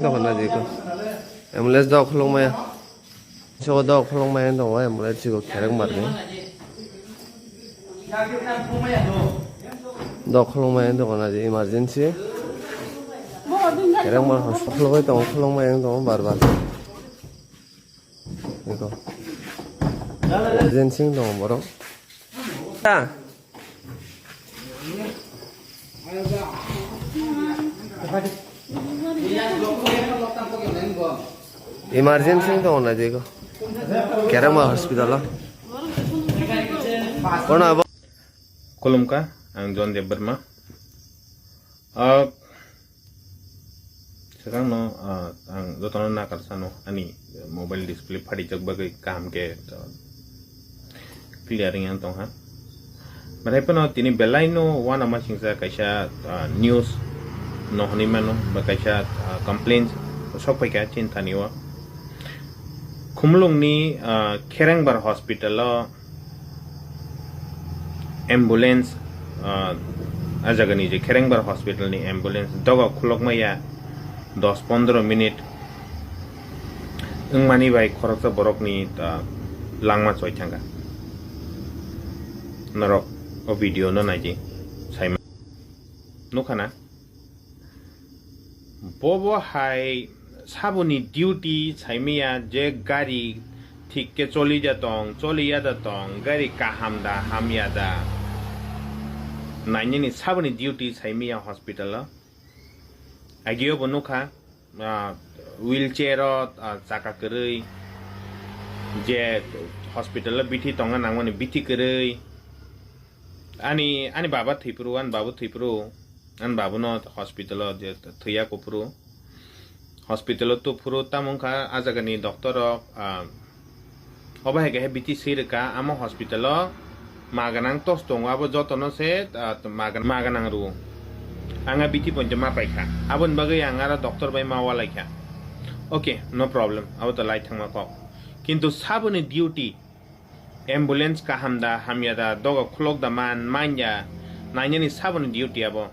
dok na di ko ambulance dok Twlang Mangya so dok Twlang Mangya dong ambulance ko Kherengbar ni dok Twlang Mangya dong na di emergency Kherengbar hospital ko dong Twlang Mangya dong bar iko emergency dong borok emergency dong na di ko Kherengbar hospital lah kono Kolomka ang John de Burma sekarang no ang jotono na karsano ani mobile display phadi jak bagai kam ke clearing ang tong ha marai pano tini belai no wana ma singsa kaisa news no hani mano ba kaisa complaints sok pai ka chinta niwa khumlung ni Kherengbar hospital lo ambulance ajagani je Kherengbar hospital ni ambulance doga khulok maya 10-15 minit Mangya Bai khoroksa borok ni Langma Chokha narok o video no naji saima nukana bobo hai sabuni duty saimia je gari ठीक के चोली जातों गाड़ी काहामदा हामियादा ninety साबनी duty साइमिया hospital आगियो बनुखा wheelchair चाका करई जे hospital बिथि तंगा नांगमनि बिथि करई आनी बाबा थैप्रु आन बाबु न हॉस्पिटल जे थैया कोप्रु हॉस्पिटल तो पुरो तामुखा आजागानि doctor Oba hege biti sirka amo hospital maganang tos tong abo jotono se maganang ru anga biti ponjama paikha abon bagai angara doctor bai mawa laikha okay no problem abo to lai thangma ko kintu sabuni duty ambulance ka hamda hamyada doga khulok da man manya nanyani sabuni duty abo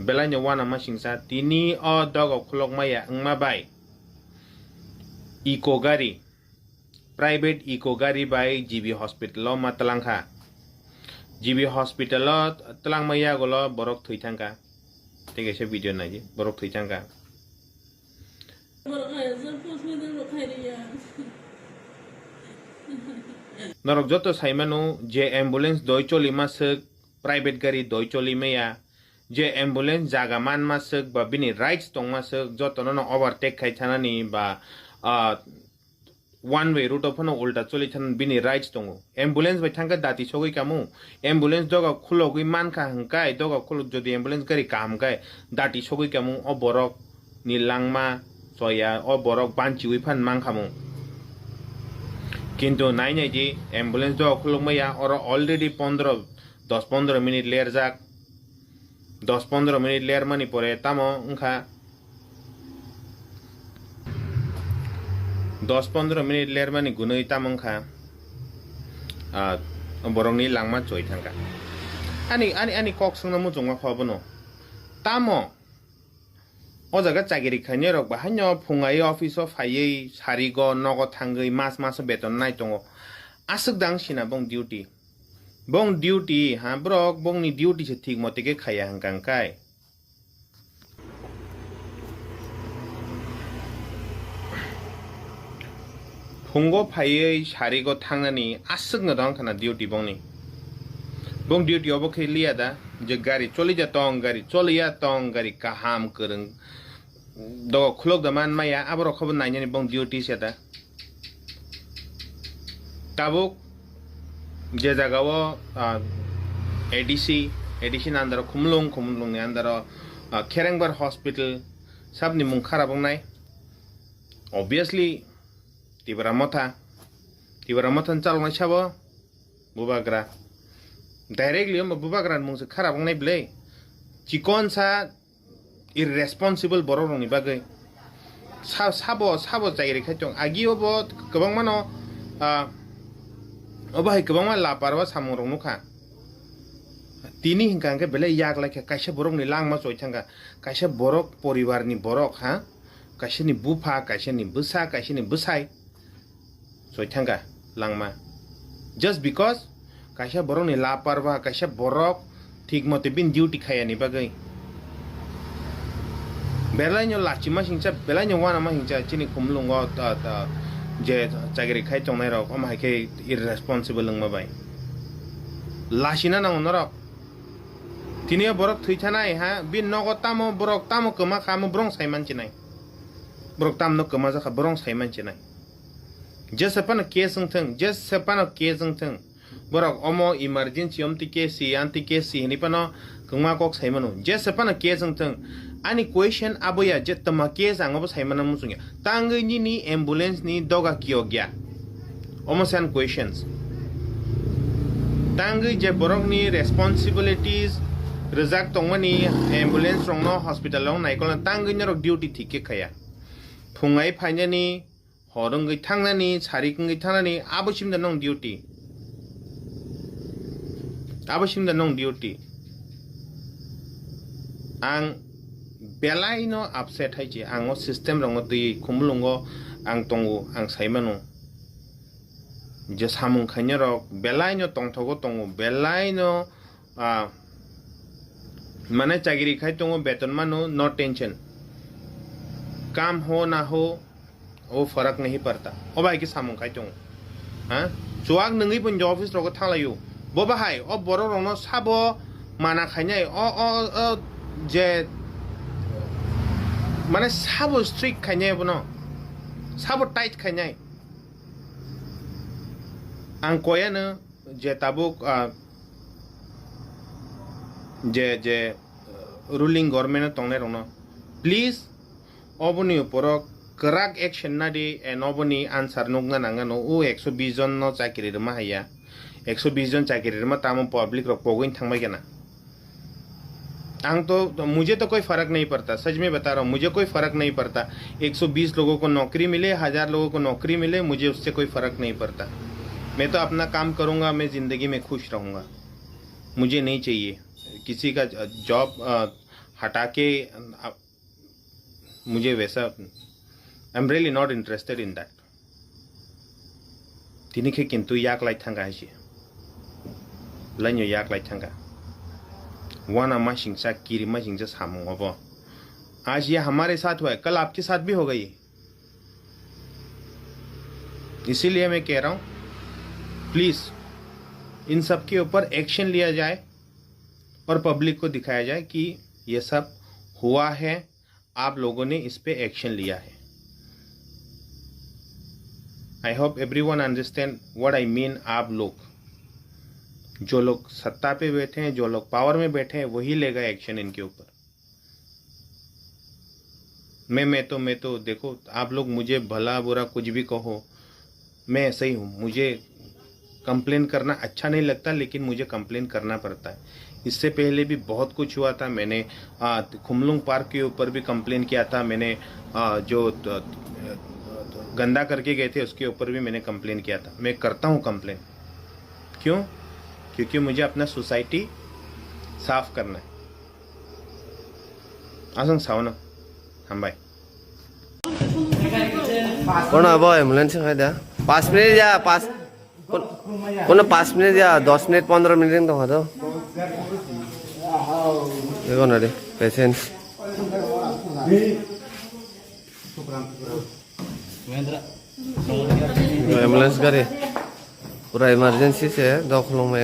belanya wana masingsa tini o doga khulok maya Mangya Bai Eco gari private eco gari by GB hospital lo matalangkha GB hospital lo Twlang Mangya golo borok thuitangka ठीक है video ना जी borok thuitangka norok joto saimanu je ambulance doicholi masuk private gari doicholi meya je ambulance jagaman masuk ba bini rights tong masuk joto no overtake khai thanani ba one way route of no ulta choli than bini rights tongo ambulance bai thangka dati sogoi kamu ambulance doga khulogui mankha hangkai doga khulog jodi ambulance gari kam kai dati sogoi kamu o borok ni langma soya o borok banchiwi phan mangkhamu kintu nai nai ji ambulance doga khulog maya or already 10-15 minute later jak 10-15 minute later mani pore tamo ungkha 10-15 minute later mani gunoi tamongkha borok ni Langma Choi thangka ani kok sungna mujungma khobono tamo o jaga chagiri khaine rok ba hanyo phungai office of phaiei sarigo nogo thangei mas beton nai tongo asuk dang sina bong duty ha brok bong ni duty se thik mote ke khaya hangkang kai phungo phaiei sarigo thangnani asuk na dang khana duty bong duty obo kheliya da je gari choli jatong gari kaham kereng do khulok da man maya abro khobon nainani bong duty seta tabuk je jagao ADC nandaro khumlung ni andaro Kherengbar hospital sabni mung khara bong nai obviously tibaramothan chalong chabo bubagra directly bubagra mung se khara bong nai blei chikon sa irresponsible borok ni bagai sabo jaigri khaitong agi obo gobang mano obai gobang ma laparwa samung rong nukha tini hingkang ke bele yak like kaisa borok ni langma choi thanga kaisa borok poribar ni borok ha kaisa ni bufa kaisa ni busa kaisa ni busai choi thanga langma just because kaisa borok ni laparwa kaisa borok thik mote bin duty khaya ni bagai belai nyo lachima hingcha belai nyo wana ma hingcha chini khumlungo ta je chagiri khai chongnai rok amai ke irresponsible langma bai lashina nang norok tini borok thuichanai ha bin nogo tamo borok tamo kama khamo brong saiman chinai borok tam no kama jakha brong saiman chinai jesapan kesung thang jesapan kesung thang borok omo emergency omti kesi anti kesi ni pano kama kok saimanu jesapan kesung thang ani question aboya jetama kes angobo saimana musungya tangai ni ambulance ni doga kyogya omo san questions tangai je borok ni responsibilities rezak tongmani ambulance rongno hospital long naikol tangai norok duty thike khaya phungai phainani horungai thangnani sarikungai thangnani abosimda nong duty ang belai no upset hai je ang system rong dui khumlungo ang tongu ang saimanu je samung khanya rok belai no tongthogo tongu belai no mane chagiri khai tongu beton manu no tension काम हो ना हो वो फर्क नहीं पड़ता ओ भाई की सामung khai tongu ha chuak nungi pun office rok thalayu bo bahai o boro rong sabo mana khanyai o je माने साबो स्ट्रिक्ट खाइनाय बनो साबो टाइट खाइनाय आं कोयानो जे ताबुक जे रुलिंग गवर्नमेंट तंगने रंनो प्लीज ओबनी ऊपर कराक एक्शन ना दे एन ओबनी आंसर नगना नांगानो ओ 120 जन न चाकरी रमा हाया 120 जन चाकरी रमा तामो पब्लिक रो पोगिन थांबाय गेना आंग तो मुझे तो कोई फर्क नहीं पड़ता सच में बता रहा हूँ मुझे कोई फर्क नहीं पड़ता 120 लोगों को नौकरी मिले 1000 लोगों को नौकरी मिले मुझे उससे कोई फर्क नहीं पड़ता मैं तो अपना काम करूँगा मैं ज़िंदगी में खुश रहूँगा मुझे नहीं चाहिए किसी का जॉब हटा के मुझे वैसा I am really not interested in that तिनिखे किंतु याक लाइट थांगा है लाइनो याक लाइट थांगा वाना माशिंगसा कीरी माशिंगसा सामूंग अब आज ये हमारे साथ हुआ है कल आपके साथ भी होगा ये इसीलिए मैं कह रहा हूँ प्लीज इन सब के ऊपर एक्शन लिया जाए और पब्लिक को दिखाया जाए कि ये सब हुआ है आप लोगों ने इस पे एक्शन लिया है I hope everyone understand what I mean आप लोग जो लोग सत्ता पे बैठे हैं जो लोग पावर में बैठे हैं वही लेगा एक्शन इनके ऊपर मैं तो देखो आप लोग मुझे भला बुरा कुछ भी कहो मैं ऐसा ही हूँ मुझे कंप्लेन करना अच्छा नहीं लगता लेकिन मुझे कंप्लेन करना पड़ता है इससे पहले भी बहुत कुछ हुआ था मैंने खुमलुंग पार्क के ऊपर भी कंप्लेन किया था मैंने जो गंदा करके गए थे उसके ऊपर भी मैंने कंप्लेन किया था मैं करता हूँ कंप्लेन क्यों क्योंकि मुझे अपना सोसाइटी साफ करना है आसंग सावना हम भाई कौन अब एम्बुलेंस खाई दिया 5 मिनट या 5 कौन 5 मिनट या 10 मिनट 15 मिनट तो खादो देखो ना रे पेशेंट एम्बुलेंस करे पूरा इमरजेंसी से 2 किलोमीटर